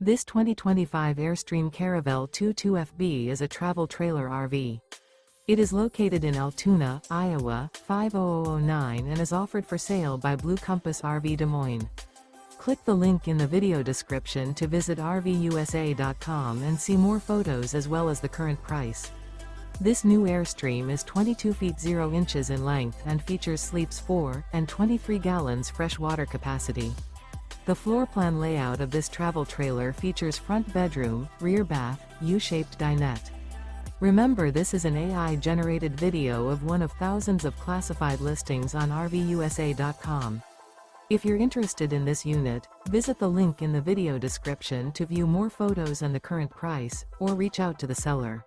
This 2025 Airstream Caravel 22FB is a travel trailer RV. It is located in Altoona, Iowa, 50009 and is offered for sale by Blue Compass RV Des Moines. Click the link in the video description to visit RVUSA.com and see more photos as well as the current price. This new Airstream is 22 feet 0 inches in length and features sleeps 4 and 23 gallons fresh water capacity. The floor plan layout of this travel trailer features front bedroom, rear bath, U-shaped dinette. Remember, this is an AI-generated video of one of thousands of classified listings on RVUSA.com. If you're interested in this unit, visit the link in the video description to view more photos and the current price, or reach out to the seller.